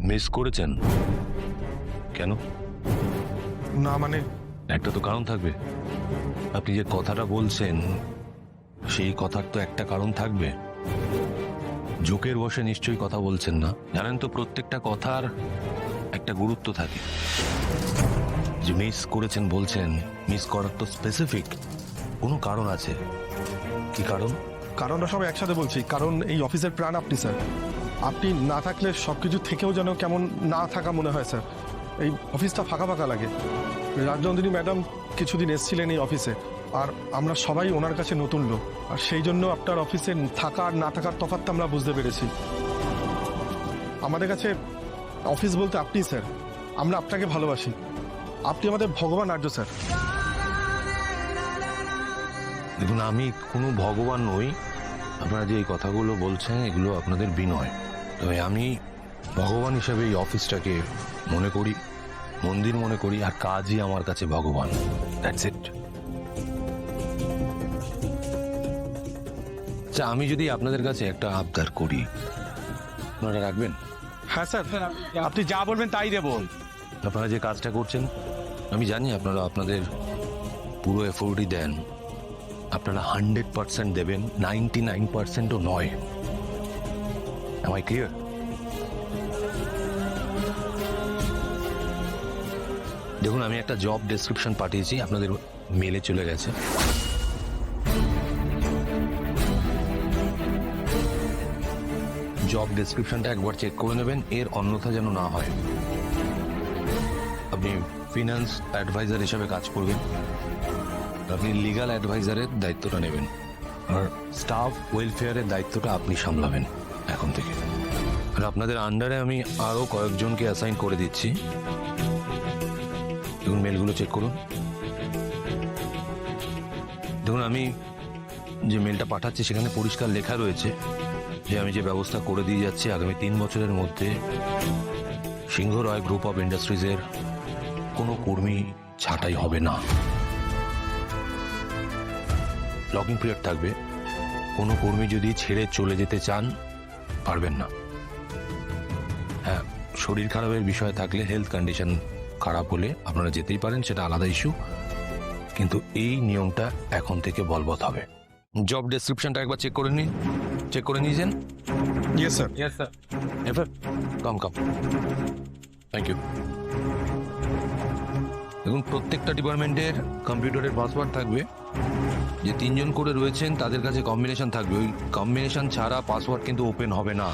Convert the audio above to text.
Miss করেছেন কেন? না মানে একটা তো কারণ থাকবে। আপনি যে কথাটা বলছেন সেই কথার তো একটা কারণ থাকবে। জোকের বসে নিশ্চয়ই কথা বলছেন না। জানেন তো প্রত্যেকটা কথার একটা গুরুত্ব থাকে। যে মিস করেছেন বলছেন, মিস করার তো স্পেসিফিক কোনো কারণ আছে। কি কারণ? কারণটা সব একসাথে বলছি। কারণ এই অফিসের প্রাণ আপনি স্যার। আপনি না থাকলে সবকিছু থেকেও যেন কেমন না থাকা মনে হয় স্যার। এই অফিসটা ফাঁকা ফাঁকা লাগে। রাজনন্দিনী ম্যাডাম কিছুদিন এসেছিলেন এই অফিসে, আর আমরা সবাই ওনার কাছে নতুন লোক, আর সেই জন্য আপনার অফিসে থাকা আর না থাকার তফাৎটা আমরা বুঝতে পেরেছি। আমাদের কাছে অফিস বলতে আপনি স্যার। আমরা আপনাকে ভালোবাসি। আপনি আমাদের ভগবান আর্য স্যার। দেখুন, আমি কোনো ভগবান নই। আপনারা যে এই কথাগুলো বলছেন এগুলো আপনাদের বিনয়। তবে আমি ভগবান হিসেবে এই অফিসটাকে মনে করি, মন্দির মনে করি, আর কাজই আমার কাছে ভগবান। That's it. আচ্ছা, আমি যদি আপনাদের কাছে একটা আবদার করি, আপনারা রাখবেন? হ্যাঁ স্যার, আপনি যা বলবেন তাই দেবো। আপনারা যে কাজটা করছেন আমি জানি আপনারা আপনাদের পুরো এফোর্টই দেন। আপনারা 100% দেবেন, 99%ও নয়। Am I clear? দেখুন, আমি একটা জব ডেসক্রিপশন পাঠিয়েছি, আপনাদের মেলে চলে গেছে। জব ডেসক্রিপশনটা একবার চেক করে নেবেন, এর অন্যথা যেন না হয়। আপনি ফিনান্স অ্যাডভাইজার হিসেবে কাজ করবেন, আপনি লিগ্যাল অ্যাডভাইজারের দায়িত্বটা নেবেন, আর স্টাফ ওয়েলফেয়ারের দায়িত্বটা আপনি সামলাবেন এখন থেকে। আর আপনাদের আন্ডারে আমি আরও কয়েকজনকে অ্যাসাইন করে দিচ্ছি। দেখুন, মেলগুলো চেক করুন। দেখুন, আমি যে মেলটা পাঠাচ্ছি সেখানে পরিষ্কার লেখা রয়েছে যে আমি যে ব্যবস্থা করে দিয়ে যাচ্ছি, আগামী 3 বছরের মধ্যে সিংহ রয় গ্রুপ অফ ইন্ডাস্ট্রিজের কোনো কর্মী ছাঁটাই হবে না। লকিং পিরিয়ড থাকবে। কোনো কর্মী যদি ছেড়ে চলে যেতে চান পারবেন না। হ্যাঁ, শরীর খারাপের বিষয় থাকলে, হেলথ কন্ডিশন খারাপ হলে আপনারা যেতেই পারেন, সেটা আলাদা ইস্যু, কিন্তু এই নিয়মটা এখন থেকে বলবৎ হবে। জব ডেসক্রিপশনটা একবার চেক করে নিন। চেক করে নিয়েছেন? Yes sir. Yes sir. এবার কাম থ্যাংক ইউ। দেখুন, প্রত্যেকটা ডিপার্টমেন্টের কম্পিউটারের পাসওয়ার্ড থাকবে। যে 3 জন করে রয়েছেন তাদের কাছে কম্বিনেশন থাকবে। ওই কম্বিনেশন ছাড়া পাসওয়ার্ড কিন্তু ওপেন হবে না।